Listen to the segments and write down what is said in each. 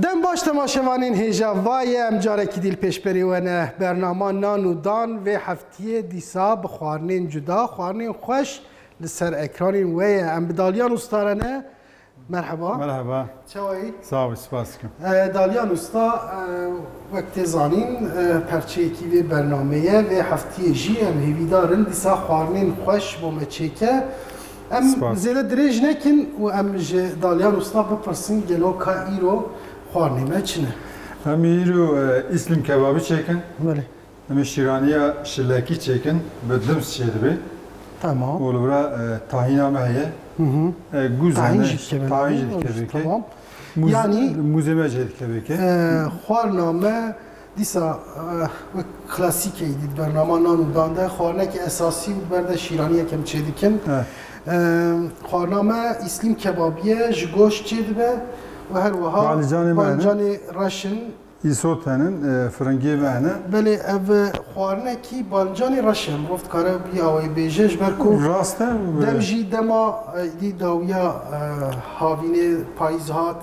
دم باش تماشاوانین هیجا وای ام جارکی دیل پیشبری ونه برنامه نانو دان و هفتیه دیسا بخوارنین جدا خوارنین خوش لسر اکرانین وی ام بدالیان استارنه مرحبا مرحبا چوایی؟ صاحب سپاس کن دالیان استا وقت زانین پرچه کی و برنامه و هفتیه جی ام هیویدارن دیسا خوارنین خوش بومه چیکه ام زیاده دریج نکن و ام دالیان استا بپرسین گلو که ایرو خوارنیمه چنه؟ امیرو اسلام کبابی چکن بله امی شیرانیا شلکی چکن بدلم سیده بی تمام ولورا تاهینا مهیه گوزنه تاهیج دکبی که tamam yani muzeme dikebی که خوارنامه دیسا کلاسیک ایدید برنامه نانو دانده خوارنه که اساسی بود برده شیرانیه کم چه دیکن خوارنامه اسلام کبابیه جگوش چه به و هر وها بالجان رشن ایسوتنن فرنگی مهنه بله او خوارنه کی بالجان رشن گفت کاره بیا و بیجش برکو راسته دمجی دما دی داویا هاوینه پاییزهات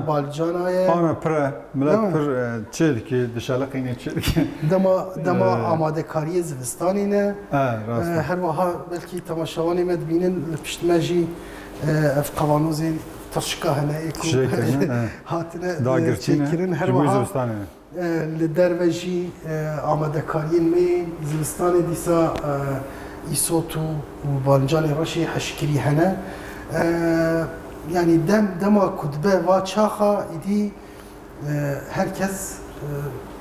بالجان های آنا پر ملت پر چه که دشالقینه چه که دما آماده کاری زوستانی نه هر وها بلکی تماشاوانی مدبینن پشتمجی اف قوانوزین تشکه هنه ایکو هاتنه چکرن هر وها لدروجی آماده کارین می زوستان دیسا ایسوتو و بالجان رشی حشکری هنه yani dema kutbe ve çaxa idi herkes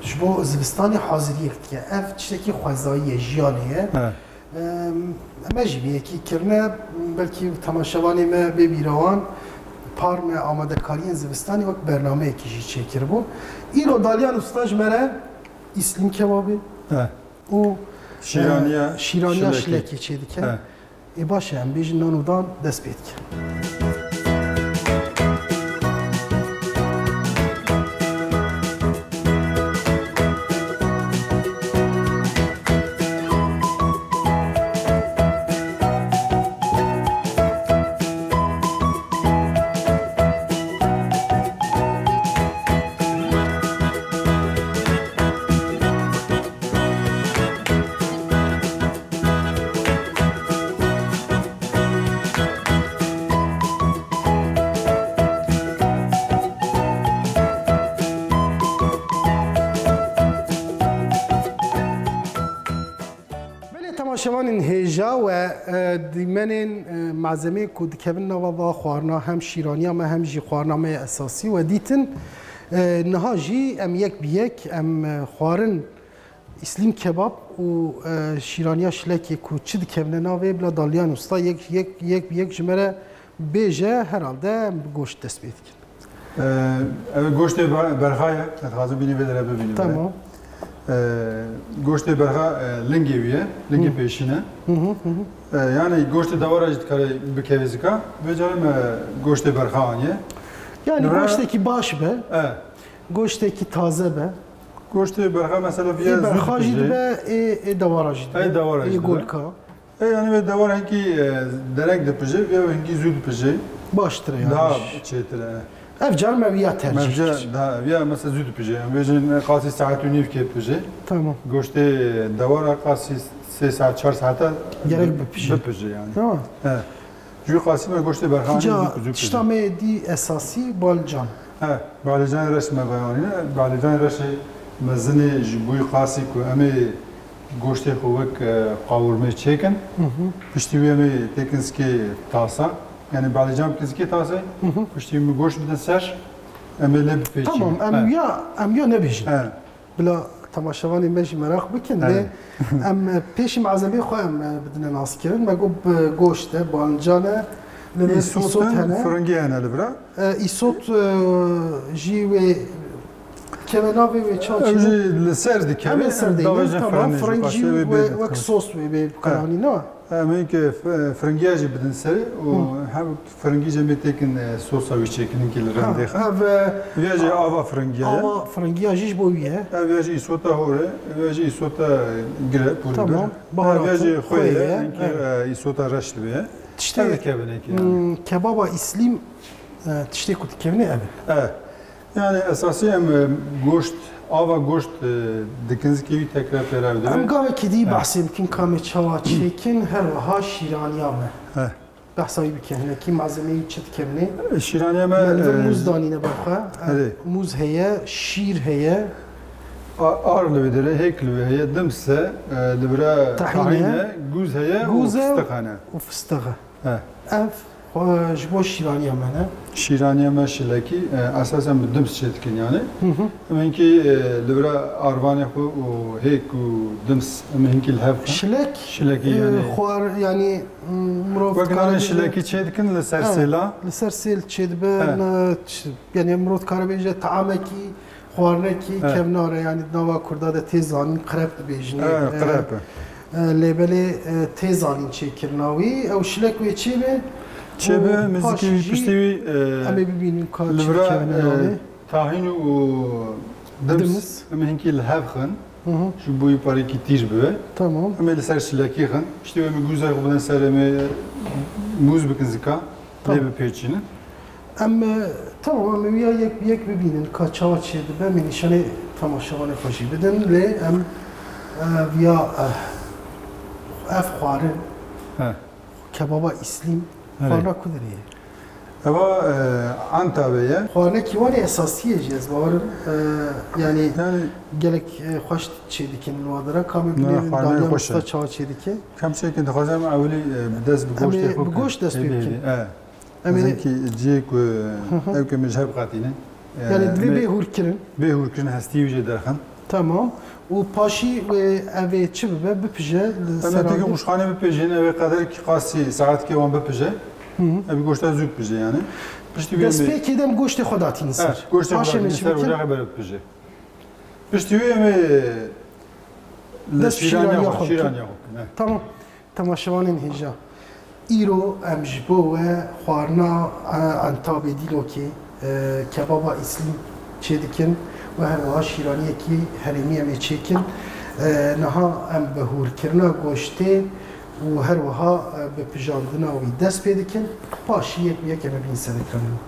şu bu zivistani hazıriyek ki ev çteki xwezayî jiyaniye me jî yekî kirine belkî temaşevanê me bêbîrawan par me amadekariyên zivistanî wek bernameyekî jî çêkiribû îro daliyan usta ji me re îslîm kebabê û şîraniya şilekê çê dike ê baş e em bêjin nan û dan dest pê dike شوانین هیجا و دیمنین معزمه کودکبن نوا خوارنا هم شیرانی هم جی خوارنامه اساسی و دیتن نهاجی ام یک بیک ام خوارن اسلام کباب و شیرانی شلکی کوچید کبن نوا بلا دالیان استا یک جمره بیجه herhalde گوشت دست بید کن. گوشت برخای تخازو بینی بدره ببینی. Tamam. گوشت برها لنگیه لنگی پیشینه yani گوشت davarajit kare bikevizika ve canım گوشت برخانیه yani گوشتکی baş be گوشتکی taze be گوشت برها mesela bir برخاجید be davarajit be golka yani ve davar hangi derek de pije ve hangi züd pije baştır yani daha çetre ev car meviyat tercih mevca da ya mesela züd pije ve qasi saat unif ke pije tamam گوشت davara qasi 3 saat 4 saat gerek bipije yani tamam he جو قاسم گوشت برخانی çtame di esasi balcan he balcan resme beyanine balcan resi mezini jibuy qasi ku ame گوشت خوک قاورمه چیکن پشتی می تکنسکی تاسا yani balcan tezki tası pişti mi goş bir de ser emele bir peçin tamam em ya ne bejin bla tamaşavani meji merak bikin de em peşi malzeme xoyam bedine nas kirin me gob goşte balcana le isot hene fırıngi hene libra isot ji ve kemenavi ve çaçı le serdi keme tamam fırıngi ve sos ve karani ne Amin ki فرنگیاجی بدن سری و هم فرنگی جمعی تکن سوساوی چکنن که لرنده خواهد ویاجی آوا فرنگیه آوا فرنگیاجیش بویه ویاجی ایسوتا هوره ویاجی ایسوتا گره پولدر ویاجی خویه ایسوتا رشل بیه تشتی کبابا اسلیم تشتی کود کبنه ابی Yani esası em goşt, ava goşt dikinski tekrar peyravdi. Em gavekî dî behsê bikin kamê çawa çêkin her wiha şîraniya me. Behsa wî bike hinekî malzemeyê çi dikevne. Şiraniye me Muz danîne berxwe. Muz heye, şîr heye. ar lüvedere, hek lüveye, dimse, libra tahine, guz heye, u fıstıkhane. U fıstığı. Ev ji bo şîraniya me ne. Şiraniye me şileki, esasen bir dims çetkin yani. Eminki libra arvane xu u hek u dims, eminki lhef. Şileki yani. Xwar yani mirov Vaknane şileki çetkin li ser sêla. Li ser sêl çêdibe yani mirov dikare taamekî xwarinekî kevnare yani nava Kurda de tê zanîn qrep dibêjin. Qrep. Lêbelê tê zanîn çêkirina wî ew şilek wê çê be. Çebe müzikî piştî wî em ê bibînin ka libra tahin û dims eminki lhev xin. Şu boyu pareki tîr bibe. Tamam. Em ê li ser şilekî xin. Piştî wê em guzay xwe bidan ser em ê mûz bikin zika. Lê bipêçînin. Em tamam em ya yek bibînin ka çawa çê dibe em ê nîşanê temaşavanê xwe jî bidin lê em ya ev xwarin kebaba İslîm xwarina ku derê ye. Eva Antalya'ya. Xwarinekî wanê esasî ye jî ez bawer yani gelek xweş çê dikin li wadira kamê binêrin daliya sta çawa çê dike. Kam çêkin dixwazem ewlî bi dest bi goştê xwe bi goşt dest pê bikin. Emekî ciyê ku ew ke min ji hev qatîne. Yani divê bêhûr kirin. Bêhûr kirin hestî wî jê derxin. Tamam. û paşî wê evê çi bibe bipije li ser têkî quşxanê bipêjin ew ê qederekî qasî saetkê wan bipije. Ev goşta zû bipije yani. Piştî wê destpêkê dem goştê xwe datîne ser. Goştê xwe datîne ser ocaqê bere bipije. Piştî wê em ê li şîraniya xwe. Tamam. Temaşevanên hêja. İro em ji bo we xwarina Antabê dîlokê kebaba İslîm çê dikin ve her wiha şîraniyekî herêmî em ê çêkin. Niha em bihûrkirina goştê û her wiha bi pijandina wî dest pê dikin. Paşî yek em ê bîn sedikirinin.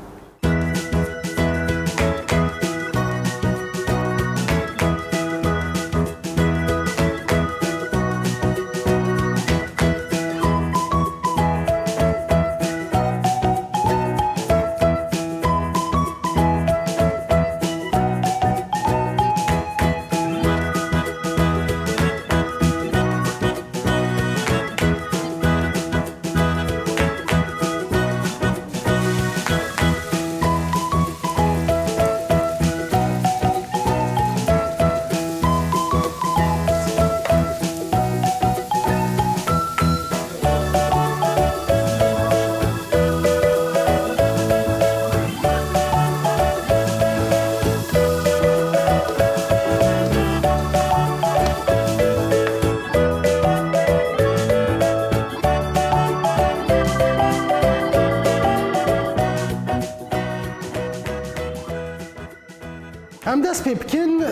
Em dest pê bikin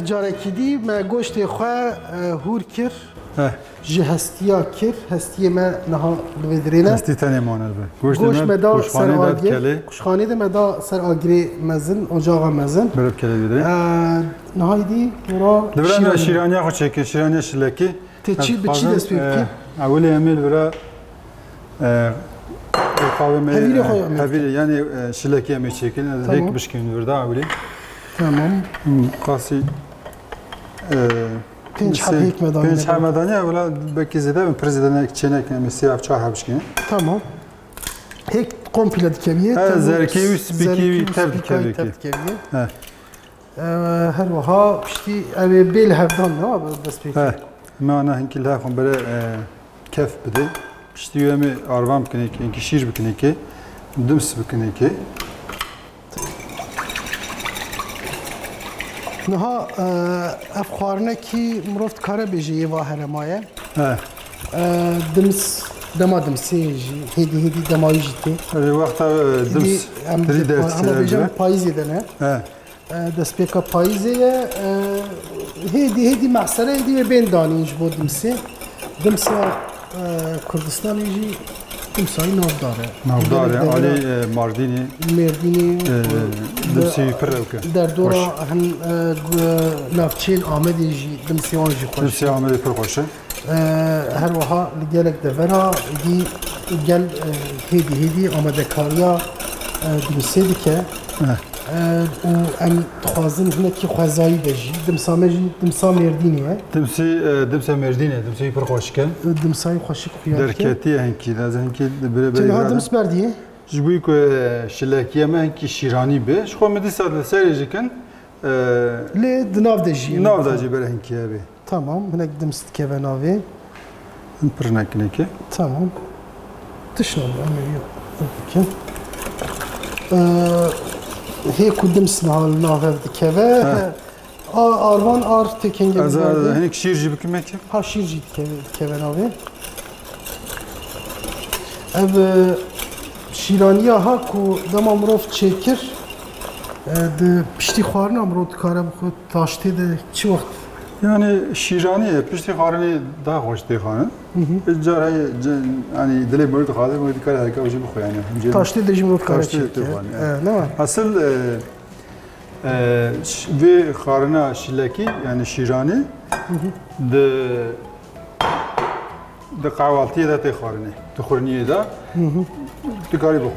carekî dî me goştê xwe hûr kir ji hestiya kir hestiyê me niha li vê dirêne hestî tenê mane be goş me da ser agir kuşxanê de me da ser agirê mezin ocaxa mezin berê bikele vê dirê nihayê dî wira li vir şîraniya xwe çêkir şîraniya şilekî tê çi bi çi dest pê bikin ewlê em ê li vira hevîrê yani şilekî em ê çêkin rêk bişkînin li vir da ewlê Tamam. Qasî pênc hep medaniye. Pênc hep medaniye wala belkî zêde min pir zêde çênek em ê sêv çar hev bişkînin. Tamam. Hek komple dikeviye. Zerkê wî spîkê wî tev dikeviye. Her wiha piştî ev ê bêl hevdan ne dest pê. Me ana hinkî li hev xwe bere kef bide. Piştî wê em ê arvan bikinekê, hinkî şîr bikinekê, dims bikinekê. Niha ev xwarinekî mirov dikare bêje yê va heremaye. Dims dema dimsê jî hêdî demayî jî tê. Wexta dims dirî dertî payîzê de ne. Destpêka payîzê ye hêdî mehsere hêdî wê bên danîn ji bo dimsê. Dimsa Kurdistanê jî دمسایی نافداره نافداره علی ماردینی مردینی دمسی پروکه در دورا هن نافچین آمدی جی دمسیان جی خوش دمسی آمدی پر خوشه هر وها لگلک دورا دی گل هیدی آمده کاریا دمسی دیکه و ام خوازن هنه کی خوازایی بجی دمسا مردینیه دمسی مردینه دمسی پر خوش کن دمسای خوشی خویاد درکتی هنکی لازم هنکی بره تنها دمس بردیه جبوی که شلکیه من هنکی شیرانی به شخو مدی ساعت سری کن لی دناف دجی ناف دجی بره هنکیه به tamam هناك دمست كيف نافي پر نکنه که tamam تشنو عمليه اوكي هي كدمس نافي كيفا آروان آر تكين از هنک شیر جی بکمه که ها شير جيت كيفا نافي ev şîraniya ha ku dema mirov çêkir di piştî xwarina mirov dikare bixwe taştê de çi wext yani şirani pişti xarani daha hoş değil xanı car yani dili böyle xadı böyle dikkat ederek ucu bu yani taştê de jî mirov dikare Taştê de çêkir yani. ne var asıl ve xarina şileki yani şirani de kahvaltıya da te xarine te xurniye da dikari bu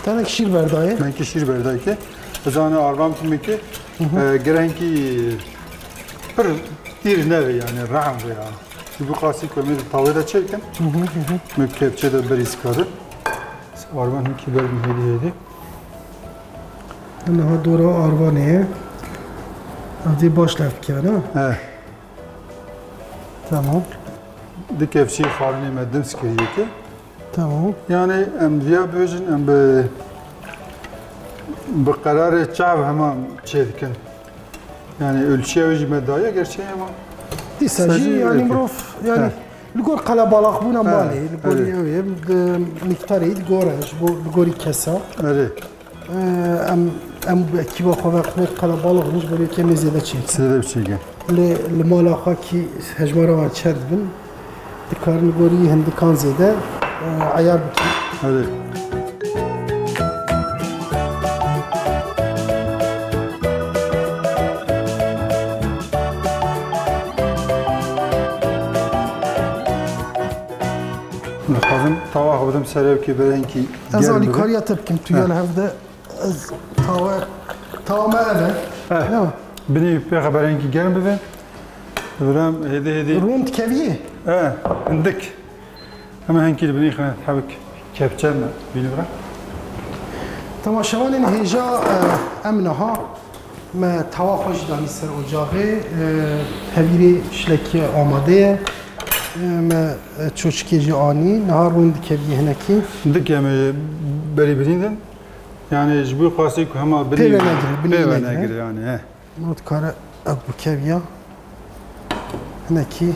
tenek şîr berdayê ben ki şir berdayı ki zane arvam kimi ki gerenki bir dir nevi yani raham veya bu klasik ömür tavada çekin mükepçe de bir iskadı arvan ki bir hediyeydi Naha dora arvaneye Hadi başlar kâna he Tamam dikepçi xarine meddim skiyeti Tamam yani em diya böjün em be kararı çav hemen çedikin yani ölçüye vecime daya gerçeği ama Disaji yani mirov yani Ligor kalabalık buna mali Ligor ev miktarı Ligoranj bu Ligori kesa evet em kiba xwe kalabalık niş böyle ki ziyade çek size bir şey gel li mala xwe ki hejmara van çerd bin dikarin gori hindikan ziyade ayar bikin evet Lazım tava havdum serev ki berenki Ez ali kariya tepkim tu yan hevde ez tava eve ne beni peygamberenki gelin bebe Duram hedi rund keviye عندك اما هنكي بني خلينا حبك كابتن بيني برا تماشاوان هیجا امنها ما توا خوش دانی سر اجاقه هویری شلکی آماده ما چوچکی جی آنی نهار روند کبیه هنکی عندك يا بري بريندن يعني جبوي قاسيك هما بيبه ناقر يعني ها مرد كاره ابو كبيه هنکی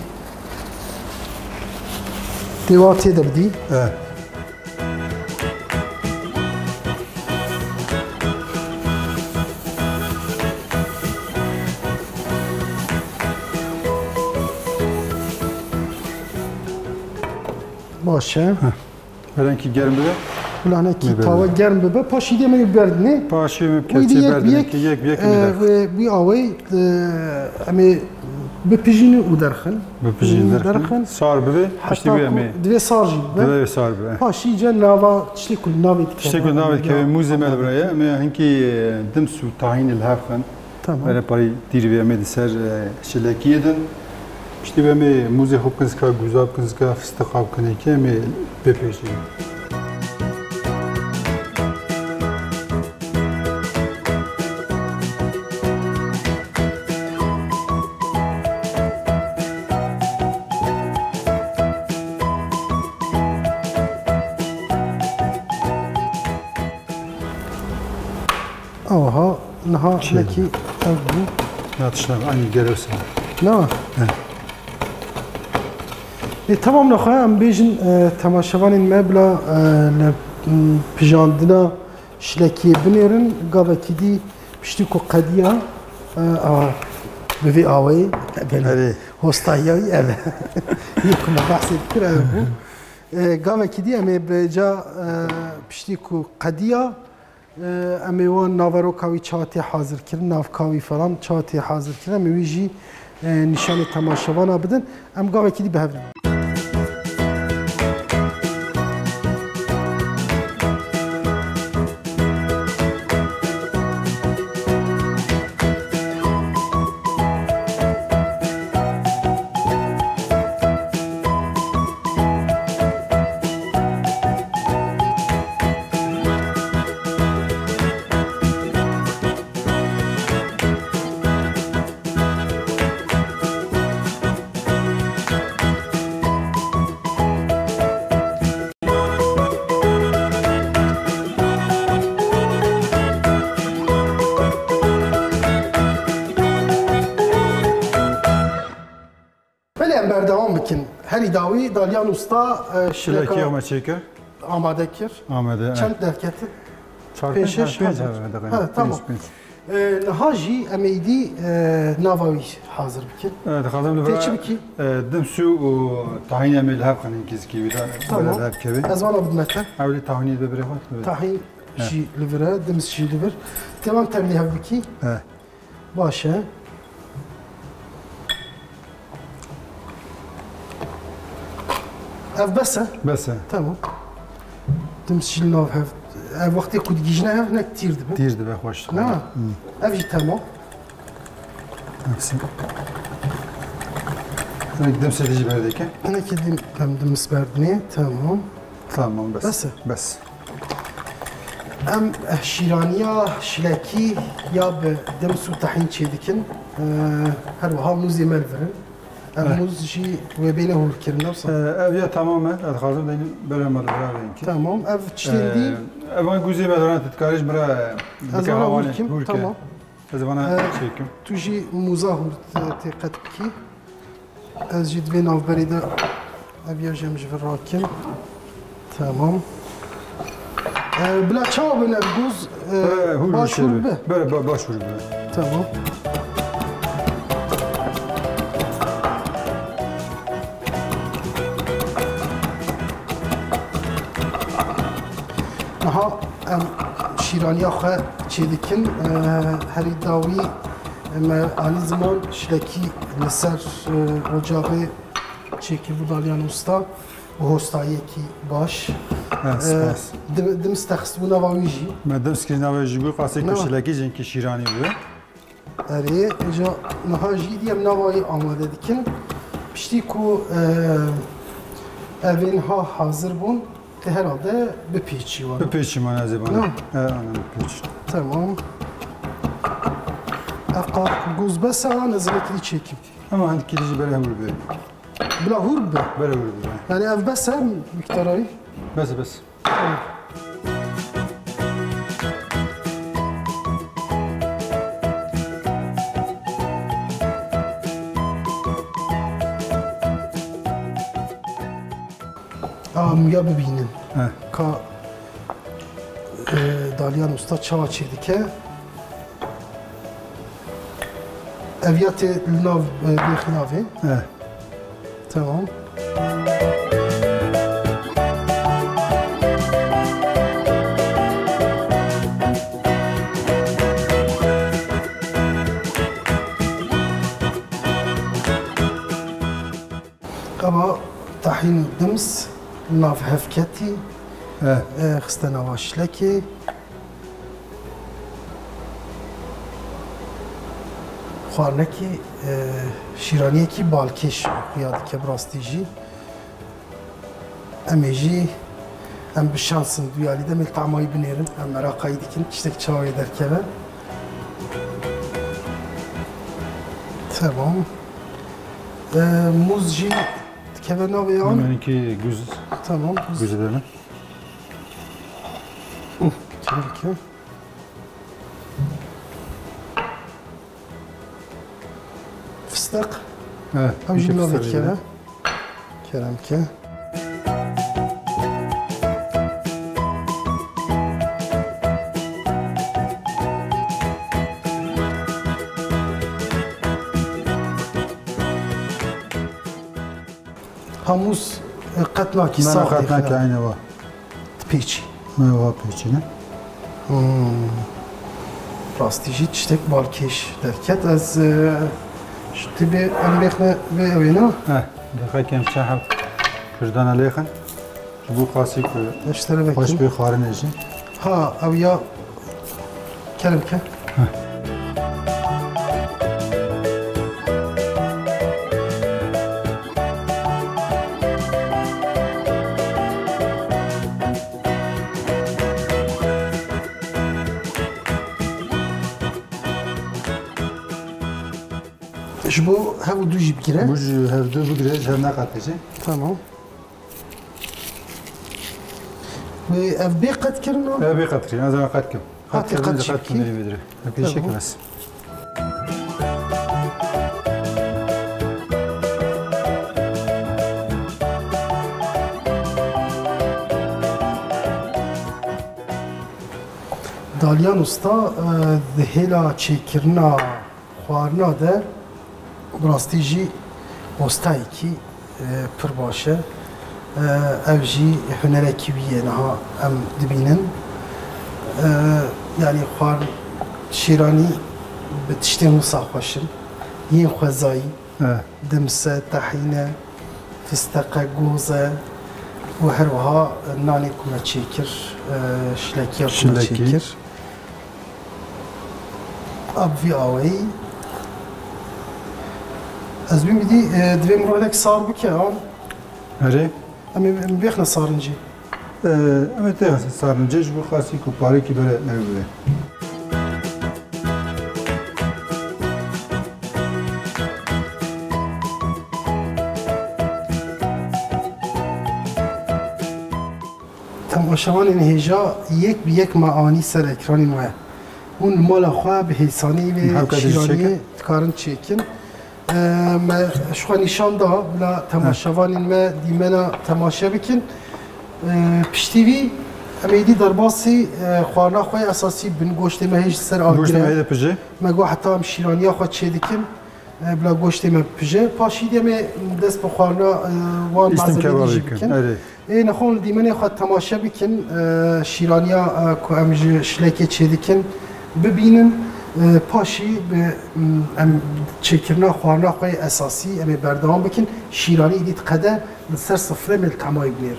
دیواتی دردی باشه برنکی گرم بده بلانه کی تاوا گرم ببه پاشیده می بردنی پاشی می کسی بردنی که یک میده بی آوی امی بپیجینی او درخن بپیجینی درخن سار ببه پشتی بی امی دوی سارجی ببه دوی سار ببه پاشی جا نوا تشتی کل ناوی تشتی کل ناوی که موزه مال برای امی هنکی دمس و تاین الهافن tamam برای پای دیر بی امی دسر شلکیه دن پشتی بی امی موزه خوب کنز که گوزاب کنز که فستقاب کنه که امی بپیجینی Aha, naha neki bu. Yatışlar aynı görürsen. Ne? Tamam naha em bejin temaşavanın mebla pijandına şlekiye binerin gavaki di pişti ko qadiya bevi avay ben hostayı ev. Yıkma bahset kira bu. گاوکی دی امی بجا پشتی کو قدیا امی وان ناورو کاوی چاتی حاضر کردن ناف کاوی فلان چاتی حاضر کردن امی ویجی نشان تماشاوانا بدن ام گاوکی دی بهفن بردوام بکن هری داوی دالیان اوستا شلکی آمد چیکر؟ آماده کر آماده چند درکتی؟ پنج تمام نهاجی امیدی ناوی حاضر بکن دخلم لبرا چی بکی؟ دمسو و طاحین امیل هف خنین کیز کی بیدا تمام هف کبی از وانا بدمتن اولی طاحینی ببره خود طاحین جی لبرا دمس جی لبر تمام تملی هف بکی باشه اف بس تمام تمشي لنا في وقت كنت جيجنا هنا كثير دابا كثير دابا خوش نعم افجي تمام نفسي انا قدام سيدي بهذيك انا كيدي دمس باردني تمام بس ام شيرانيا شلاكي يا بدمسو طحين تشيدكن هر وها موزي مالفرن موز جي وبينه الكرنا بصح افيا تماما خاطر برا مرة تمام اف تشتين دي افان جوزي مثلا تتكارج برا هوركم تمام هذا انا شيكم توجي مزاهر تقدكي از جيت بينا في بريده افيا جمج في الراكم تمام بلا تشاو بين الجوز باشور به باشور به تمام ها شیرانی آخه چی دکن هری داوی ما آنی زمان شلکی لسر اجاقه چیکی بودالیان اوستا و هستایی کی باش دمست تخصبونا واویجی ما دمست که نواجی بود قاسه که شلکی جن که شیرانی بود اری اجا نها جیدیم نوایی آماده دکن پشتی کو اوین ها حاضر بون herhalde بپیچی var. بپیچی من از بانه. آنم بپیچ. Tamam. Aqaq goz bas ana zvetli çekim. Ama hangi kilici böyle hur be. Bla hur be. Böyle hur be. Yani ev bas miktarı. Bas. یا ببینن که دالیان استاد چاوا چیدی که اویات لناو بیخناوی تمام اما طحين دمس ناف هفكتي خستنا واشلكي خوارنكي شيرانيكي بالكيش قيادة كبراستيجي اميجي ام بالشانسن دويالي دم الطعماي بنيرن ام مراقاي ديكن تشتك تشاوي دركبه تمام موزجي كمان نوعيان منكي جوز تمام جوز ده تركي فستق او جينا كذا كلام كذا هموس قتنا کی نه ساخت خط نکه اینه با پیچی میوه پیچینه راستی جی تشتک بالکش درکت از شتی به ام بخنه به اوینا دقیقه کم شهر کردن علیخن جبو خاصی که اشتره خوش بکن بی خارن ایجی ها اویا کلم که جبو هفو دو جی بگیره بوج هفدو بگیره هر نقطه تمام و اف بی قد کرنو لا بي قطري انا زعما قد كم هاتي قد قد شبكي. كم اللي بيدري هكا شكل بس دالیان استا دهیلا چیکرنا خوارنا ده براستی جی استایی کی پر باشه ev jî hunerekî wî yê niha em dibînin yanî xwar şîranî bi tiştên wisa xweşin yên xwezayî dimse tehîne fîsteqe goze û her wiha nanê ku me çêkir şilekiya ku me Şilekî. çêkir ab vî awayî ez bî midî divê mirovek sar bike an هري em ê bêxne sarincî اما تي صار نجيش بو خاصي كو باري كي بلا نربي temaşevanên hêja yek bi yek meanî ser ekranên we hûn li mala xwe bi hêsanî vê Hevka dî şîraniyê çêkin? dikarin çêkin me ji xwe nîşan da bila temaşevanên me dîmena temaşe bikin piştî vî em ê dî derbasî xwarina xwe esasî bin goştê me hêj ser بوش agire هيدا بجي me got heta em şîraniya xwe çê dikin bila goştê me pije paşî dê me dest bi xwarina wan استم malzemeyê كبابي jî كن bikin هري نخون دیمنی خود تماشا بکن شیرانیا که ام شلکی چه دکن ببینن پاشی به ام چکرنا خوارنا خوی اساسی ام بردام بکن شیرانی ایدید قده سر صفره مل تمای بنیر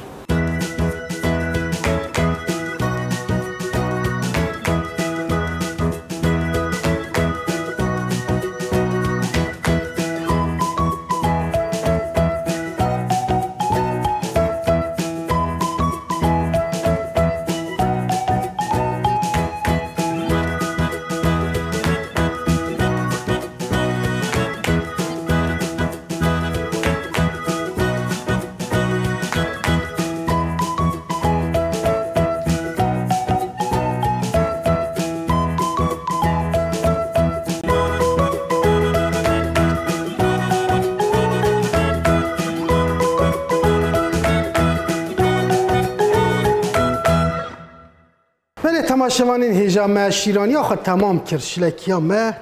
بله تماشاوانین هیجا ما شیرانی آخر تمام کرد شلکیا ما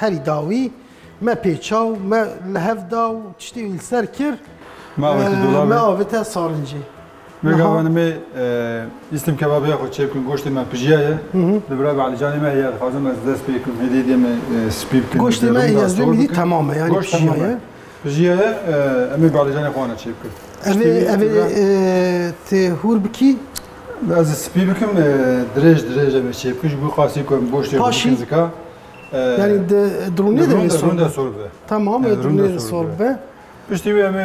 هری داوی ما پیچاو ما لحف داو تشتی ویل سر کرد ما وقت ما دولابي آویتا سارنجی ميغا وانا مي استم كبابي ياخذ شيء كن قوشت ما بجيايه دبرا بعد جاني ما هي خازم از دست بيكم هدي دي ما سبيب كن گوشت ما یزدی میدی تمامه یعنی قوشت تمام بجيايه امي بعد جاني خوانا شيء كن اوه تهور بکی از سپیبکم درج می شیب کش بو خاصی کنم بوشتی پاشی؟ زکا یعنی درونی درون داری سوربه تمام درونی سوربه پشتی وی امی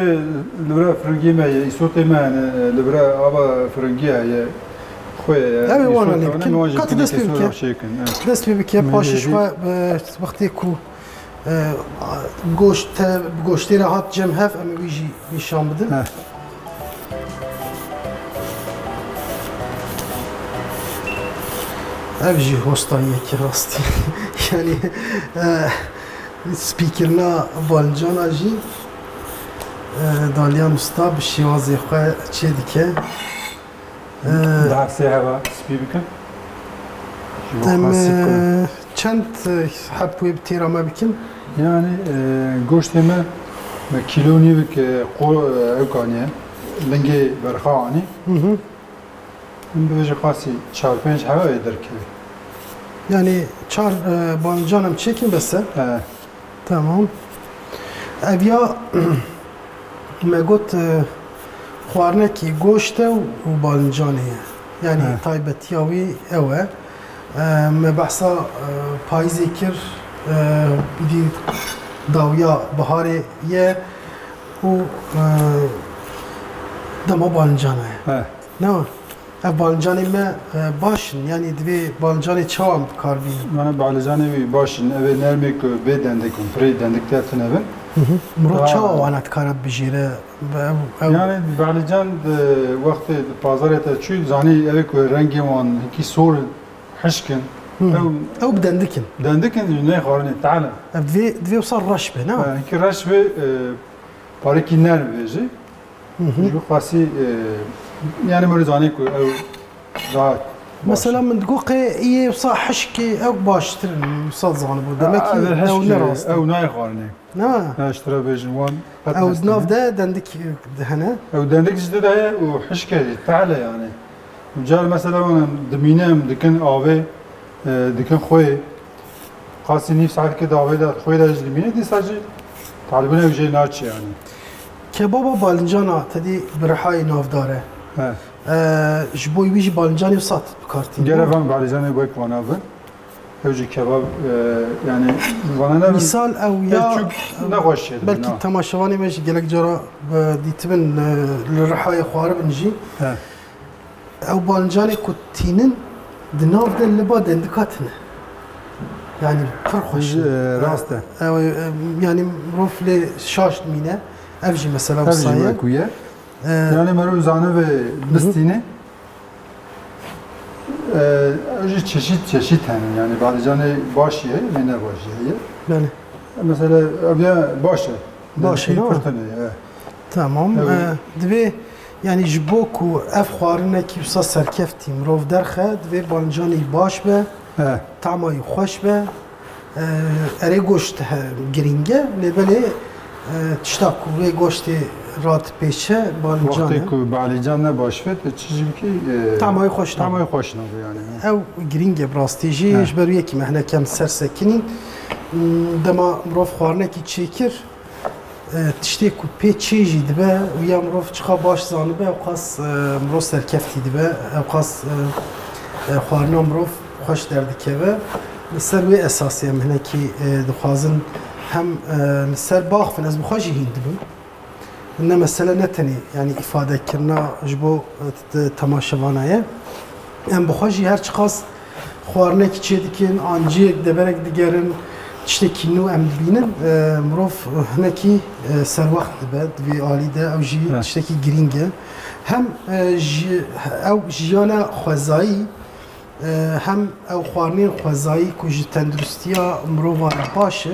لبرا فرنگی ما ایسوتی ما لبرا آبا فرنگی های خوی اوه وانا لیبکن کات دست بکن شیکن دست بکن پاشی شو وقتی کو گوشتی راحت جمع هف اما ویجی نشان بده ev jî hostayiyekî rastî yanî spîkirina bancana jî Dalyan Usta bi şîwazê xwe çê dike دعکسی هوا سپیبکم em çend hepûyê bi têra me bikin yani goşti me kiloni vek qo ev kaniye لنگی برخوانی من بوجه قاسی 4-5 هوای درکوی Yani çar balıcanım çekin bese. Tamam. Evya megot xwarnekî goşt e û balincanê ye. Yani taybetiya wî ew e. Me behsa payîzê kir bidî dawiya biharê ye û dema balincan e. Ne var? Ev balincanê me başin yani divê balincanê çawa bikar bînin. Bana balıcanı bir başın eve nermek be dendik pre dendik tertine ben. Muro çawa wana dikare bijêre. Yani balıcan vakti pazar ete çü zani eve ku rengi wan ki sor hışkın. Ew bi dendikin. Dendikin ne xarine ta'ala. Ev divê wisa reş be ne? Ki reş ve paraki ner veji. Ju xasi yani böyle zani ku ev rahat. Mesela min digoqê iyi wisa hişkê ew baştir wisa zanî bu. Demek ki ew ne rast. Ev ne xarine. Ne? Eştra bejin wan. Ew nav de dendik hene. Ev dendik işte de o hışke ta'ala yani. Car mesela onun deminem dikin ave dikin khoy qasi nif saat ke dave da khoy da demine di sadece talibine evje naç yani. Kebaba balincana tedi birhay navdare. Ji bo wî jî balincanê sat bikartî. Gelevan balıcanı boy kwana ben. Evje kebab yani bana ne misal ew ya ne hoş şey. belki temaşevanê me jî gelek cara dîtibin li rihayê xwaribin jî ew balincanê ku tînin di nav de liba dendikatine. Yani pir xweş rast e. Yani mirov lê şaş dimîne ev jî mesela wisa ye. Yani merov zanı ve bistine önce çeşit yani balıcanı baş ye ve ne baş ye. Yani mesela abya baş baş ne? Tamam. Divê yani ji bo ku ev xwarinekî wisa serkeftî mirov derxe divê balincanê baş be tamayî xweş be erê goşt giring e lêbelê tişta ku vê goştê rat pêşe balincan Vakti ku balıcan ne baş ve çizim ki tamayî xweş tamayî hoş ne yani. Ew giring e bi rastî jî ji ber yekî me hinekem sersekinîn dema mirov xwarinekî çêkir tiştê ku pê çê jî dibe û ya mirov çiqa baş zanibe ew qas mirov serkeftî dibe ew qas xwarina mirov xweş derdikeve li ser wê esasî em hinekî dixwazin hem li ser baxfin ez bi xwe jî hîn dibim ne mesele ne tenê yani îfadekirina ji bo temaşevana ye em bi xwe jî her çiqas xwarinekî çê dikin anciyek deberek digerin tiştekî nû em dibînin mirov hinekî serwext dibe divê alî de ew jî tiştekî giring e hem ew jiyana xwezayî hem ew xwarinên xwezayî ku ji tenduristiya mirovan baş e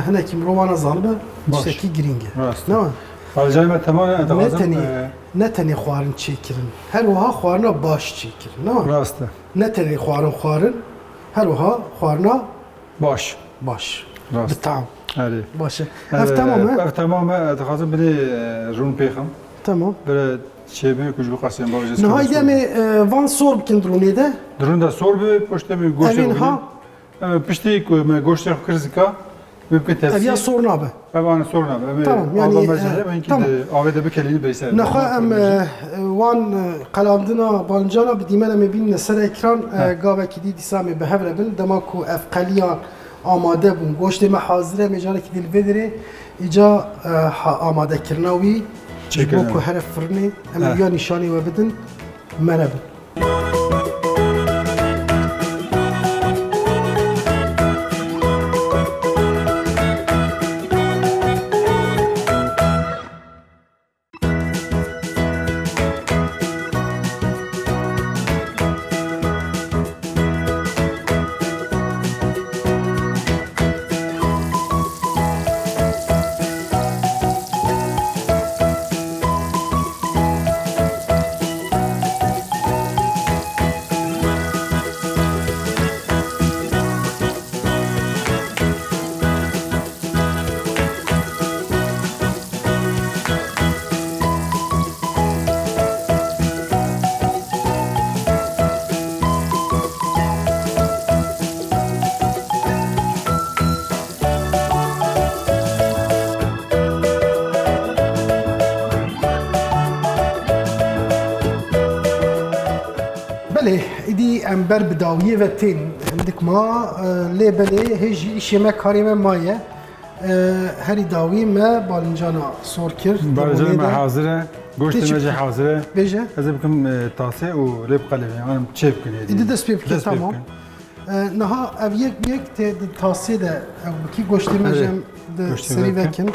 hinekî mirovan zanibe tiştekî giring e. Ne var? Balıcanı me tamamen ne tenê xwarin çêkirin her wiha xwarina baş çêkirin. Ne var? Rast e. Ne tenê xwarin her wiha xwarina baş. Baş. Rast. Bi tam. Hadi. Baş. Ev tamam e? Ev tamam e. Dixwazim biri rûn pêxim. Tamam. Böyle şey be ku ji bo qasiyên bavêje. Nihayê demê van sor bikin dronê de. Drûn da sor be poştê me goştê. Evên ha. Piştî ku me goştê xwe kir zika. Ev ya sor nabe. Ev ana sor nabe. Tamam yani tamam. Avê de bikelî beyser. Nexwe em wan qelandina balincana bi dîmen em ê bînin ser ekran gavekî dî dîsa me bi hev re bin dema ku ev qeliyan amade bûn goştê me hazir e mêcarekî dî li vê derê îca amadekirina wî ji bo ku here firnê em ya nîşanî we bidin me ne bin. بله ایدی امبر بداویه و تین عندك ما لیبله هجی ایشیمه کاریم مایه هری داوی ما بالنجانا سور کرد بالنجانا ما حاضره گوشت مجی حاضره بیجه از بکم تاسه و ریب قلبی من چه بکنی ایدی دست پی بکن تمام نها او یک تاسه ده او بکی گوشت مجم سری وکن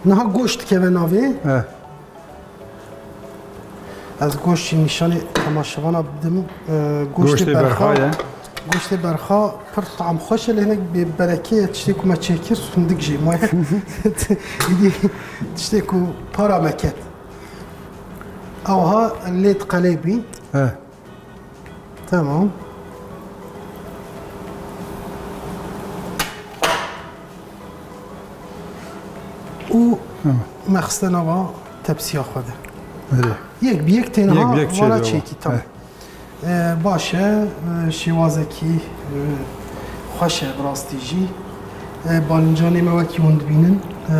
نها گوشت که به ناوی از گوشت نشان تماشاوانا بدم گوشت برخا پر طعم خوش لهناك ببركه تشتيكو ما تشيكر فندق جي ما يدي تشتيكو بارا مكت او ها الليت قليبي تمام و مخستنا با تبسيا خوده یک بیک تنها والا چیکی تمام باشه شوازکی خوشه براستیجی بالنجانی ما وکی هند بینن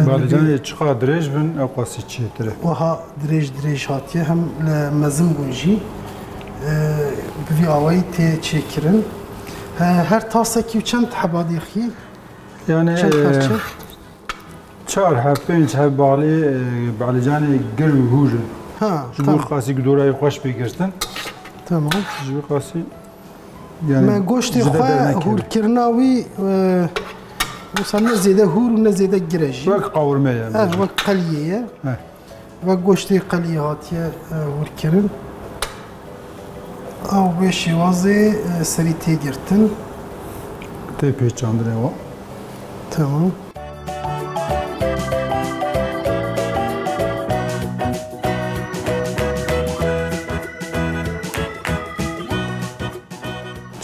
بالنجانی چقدر درج بن او قاسی چیه تره وها درج هاتیه هم مزم بونجی بوی آوایی تی چیکرن هر تاسکی و چند حبادی خی yani چهار هب پنج هب بالنجانی گر و هوجن جبو قاسی دورای خوش بگیرتن تمام جبو قاسی يعني ما گوشت خواه هور کرناوی وصلنا زيادة هور ونا زيادة جرجي وك قورمه يعني وك قليه وك گوشت قليه هاتيه هور کرن او بشي وازي سري تيگرتن تي پیچاندنه و تمام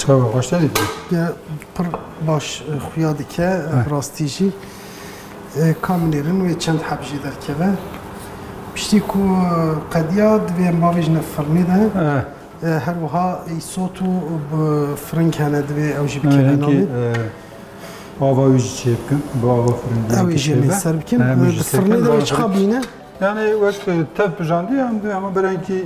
چاو خوش دید پر باش خویادی که راستیجی کاملیرن و چند حبجی در که بشتی کو قدیاد و ماویج نفرمی ده هر وها ای صوتو بفرنگ هنه دوی اوجی بکنه نامی آوا اوجی چه بکن با آوا فرنگی اوجی میسر بکن بفرمی ده وچ خوابینه yani وقت تب جاندی هم دو اما برای اینکه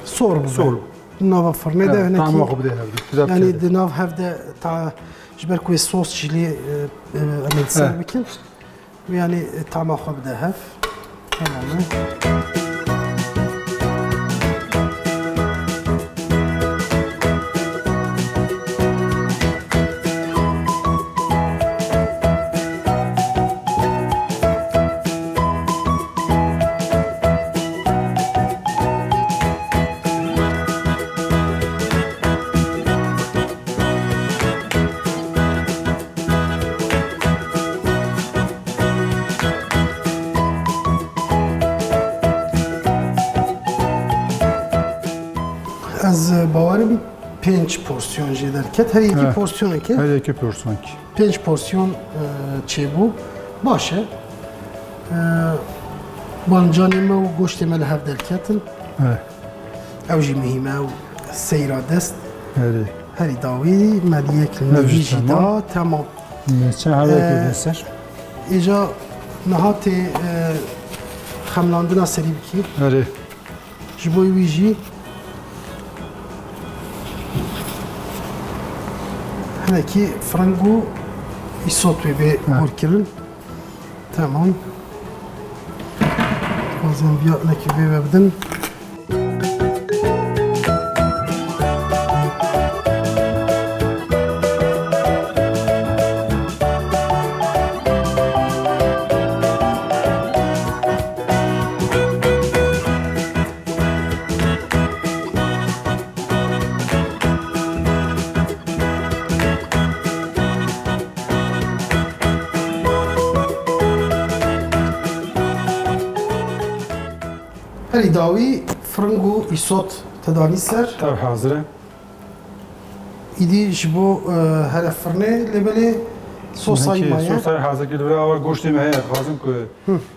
صور ببین ناف فرنه ده هناك طعمه خبده يعني دناف هفده تاع جبر كوي صوص جلي عمل سر بكن يعني طعمه خبده هف تمام از باورم 5 پورسیون جدر کرد هر یکی پورسیونه که هر یکی پورسیون کی 5 پورسیون چه بو باشه بالنجانی ما و گوشت ما لحف در کتن اوجی مهمه و سیرا دست هری داوی ملیک نویجی دا تمام چه هر یکی دستش ایجا نهات خملاندنا سری بکی جبوی ویجی هناكي فرنجو يصوتوا بوركرن تمام لازم بيا نكي ببدن هری داوی فرنگو ایسوت تدانی سر تاب حاضره ایدی جبو هر فرنه لبله سوسای مایه سوسای حاضر کرد برای اول گوشتی مایه خواستم که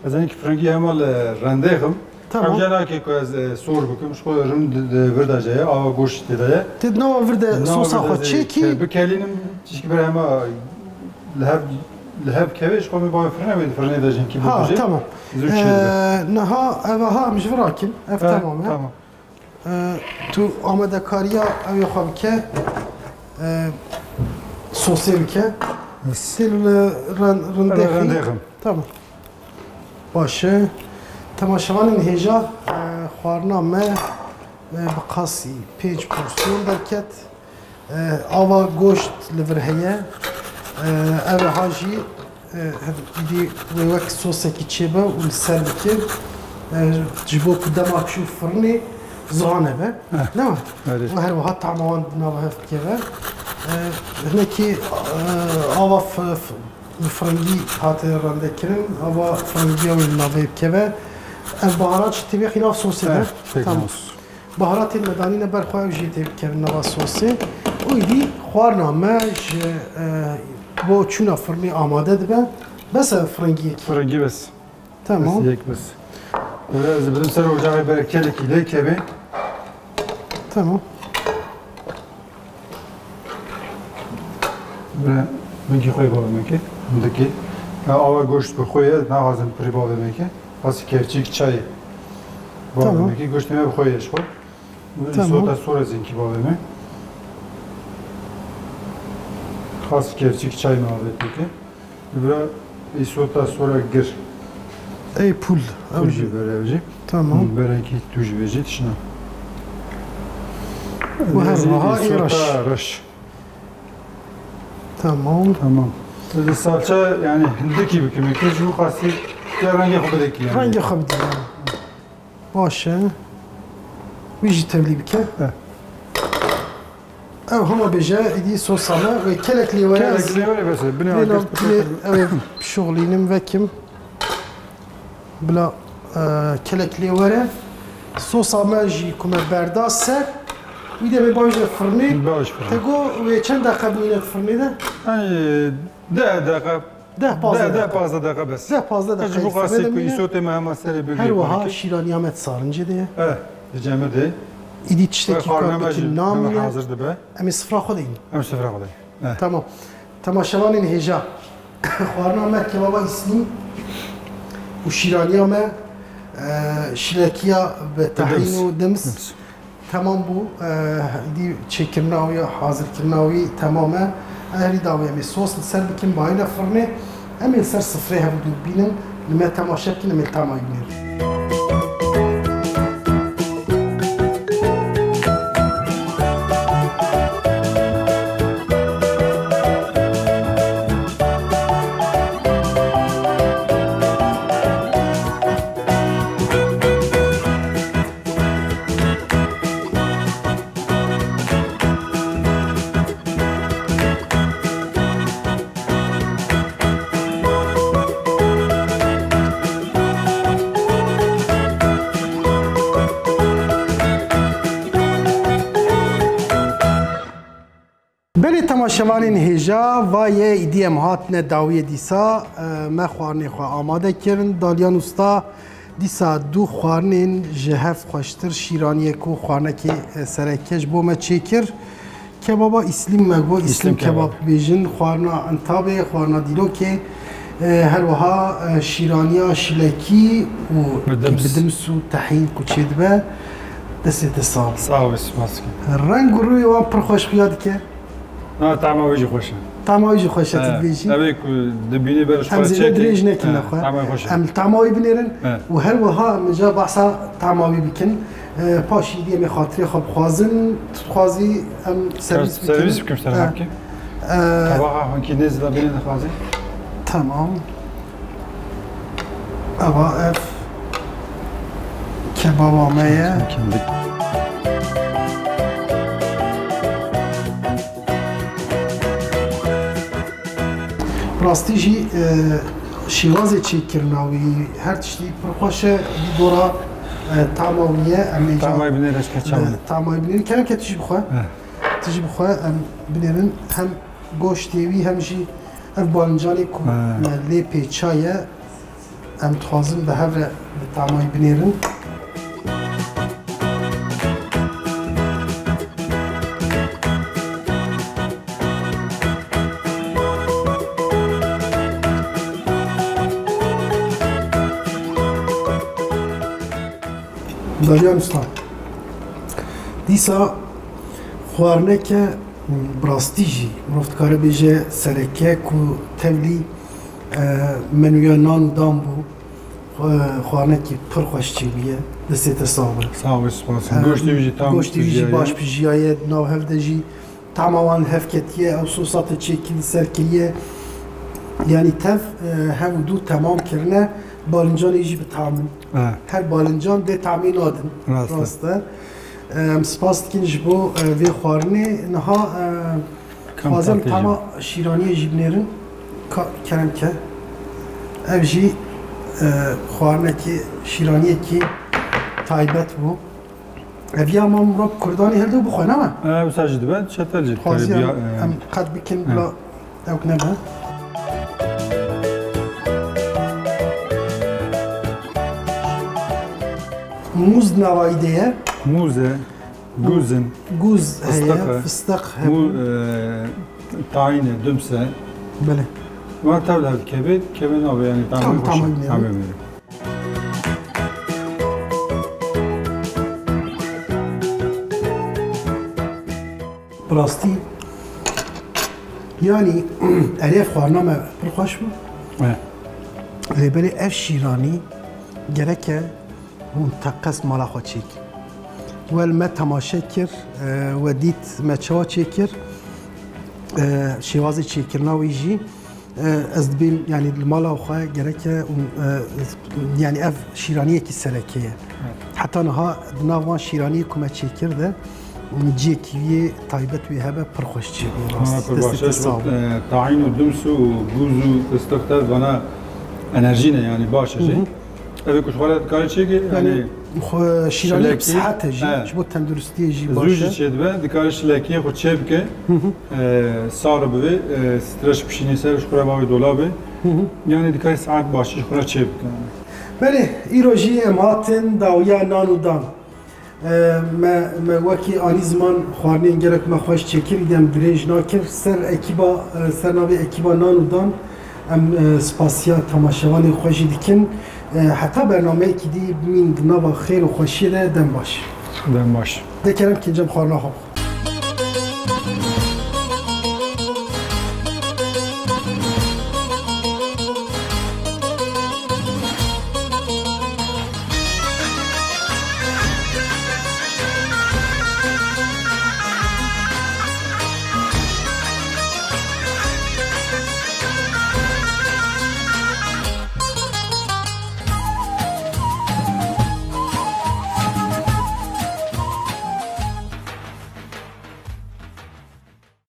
از اینکه فرنگی همال رنده خم تمام جانا که از سور بکنم شو رند ورده جایه آوا گوشت دیده تد نو ورده سوسا خود چه کی بکلینم چیزی برای ما لحب لهب كويش قومي باي فرنا ويد فرنا إذا جنكي بوجه تمام نها أبها مش فراكم تمام تمام تو آمده کاریا اوی خواب که سوسیل که سیل رندخم تمام باشه تماشاوان این هجا خوارنامه بقاسی 5 پورسیون درکت آوا گوشت لورهیه اوی هاجی دی وقت سوسه کی چیبه و سر بکر جبو کدام آکشو فرنی زانه به نه و هر وقت طعمان نباهت كذا هنا كي أوا فرنجي هات رندكرن أوا فرنجي أو النبي كذا البهارات تبي خلاف صوصي ده تمام بهارات المدنية برخواه جيت كذا نبا صوصي ويدي خوارنا ماج بو چونا فرني آماده ده بس فرنجي بس تمام بس biraz bizim sen ocağı berkelik ile kebe. Tamam. Böyle benki koy babam ki. Bundaki ava goşt bu koya ne hazım pri babam ki. As kevçik çay. Babam ki goşt ne koy yaş var. Bu soda sonra zinki babam. Has kevçik çay muhabbet ki. Böyle soda sonra gir. Ey pul. Avcı böyle Tamam. Belki tuj vecit şuna. Bu her raş. Tamam. Tamam. Böyle salça yani hindiki bir kemik. Şu khasi rengi xubdaki yani. Rengi xubdi. Başa. Viji tevli bike. Ev hama beje idi sosana ve kelekli var. Kelekli var bes. Beni aldım. Evet, şoglinim vekim. بلا کلکلی وره سس آماجی کم برداشت سر ویده به باج فرنی تگو و چند دقیقه بینید فرنی ده؟ 10 دقیقه 15 دقیقه بس 15 دقیقه bu qasi ku isote mehma seri bugü her vaha şirani amet sarınca diye cemir de idi çteki kartaki namine hazırdı be emi sıfıra kodayım sıfıra kodayım tamam tamaşavanın heja xwarna amet kebaba islim و شیرانی همه شیلکیا به تحرین و دمس تمام بو دی چکرناوی حاضر کرناوی تمامه هری داوی می سس سر بکن باید فرنه همین سر صفره هم دو بینن لما تماشا کنم تمام بینن تماشاوانین هجا و یه ایدیم هاتنه داوی دیسا ما خوارنی خواه آماده کرن دالیان استا دیسا دو خوارنین جهف خوشتر شیرانیه کو خوارنه که سرکش بو ما چیکر کبابا اسلیم مگو اسلیم کباب بیجن خوارنا انتابه خوارنا دیلو که هر وها شیرانیا شلکی و بدمس و تحین کوچید به دست سال ساوی سپاس رنگ روی وان پر خوش بیاد که نه طعمه ویجی خوشه طعمه ویجی خوشه تبیشی اوی که دبینی برش هم زیاد دریج نکن نخواه طعمه خوشه هم طعمه بنیرن و هر وها مجا بحثا طعمه بکن پاشی دیگه خاطری خواب خوازن خوازی هم سرویس بکن سرم که طبقه هنکی نزده بینید خوازی تمام اوا اف کباب آمه راستی جی شیوازی چی کرناوی هر چیزی پرخوشه دورا تمامیه امی تمامی بنیرش کچام تمامی بنیر کنم که تیجی بخواه بنیرن هم گوشتیوی هم جی اف بالنجانی کو لی پیچایه هم تخوازم به هر تمامی بنیرن داریان اسلام دیسا خوارنه که براستی جی مرفت کاره بیجه سرکه که تولی منویا نان دام بو خوارنه که پر خوش چی بیه دسته تصابه صاحب سپاس گوشتی بیجی تام گوشتی بیجی باش پیجیه ناو هفته جی تمامان هفکتیه او سوسات چیکیل سرکیه یعنی تف هم دو تمام کرنه بالنجان ایجی به تامین هر بالنجان به تامین آدم راسته سپاس دکن جبو وی خوارنه نها خوازم تمام شیرانی جیبنیرن کرم که ev jî xwarinekî şîraniyekî taybet bû. Ev ya mam mirov Kurdanê helde û bixwe nema? Wisa jî dibe çetel jî Xwaziya em qet bikin bila ew nebe. Mûz navayî de ye. Mûz e, gûz in, Gûz heye, fıstık heye. Tayin e, dums e. Bele. Van tevle kebe nave yani tamam verir. Rastî yani elef xwarina me pir xweş bû. Lêberê ev şîranî gereke hûn teqes mala xwe çêkir. Wel me temaşe kir we dît me çawa çêkir şêwazê çêkirina wî jî ez dibêm yani li mala xwe gereke yani ev şîraniyekî serekê ye. Heta niha di nav van şîraniyê ku me çêkir de ciyekî wê taybet wê hebe pir xweş çê bû. Tayin û dums û gûz û fıstık te bana enerjî ne yani baş e jî. Ev ku xwara dikarî çêkî yani şîraniyek sihet e jî ji bo tenduristiyê jî baş e. Zû jî çê dibe dikarî şilekiyê xwe çê bike sar bibe streş pişînî ser ji xwe bavê dolabê yani dikarî saet başî ji xwe çê bike. Belê îro jî em hatin dawiya nan û dan. Me wekî anî ziman xwarinên gerek me xweş çêkir dem dirêj nakir ser ekîba ser navê ekîba nan û dan em spasiya temaşevanê xwe jî dikin. Heta bernameyekî dî bimîn di nava xêr û xweşiyê de dem baş. Dem baş. Dekerem kincem xwarina xwe.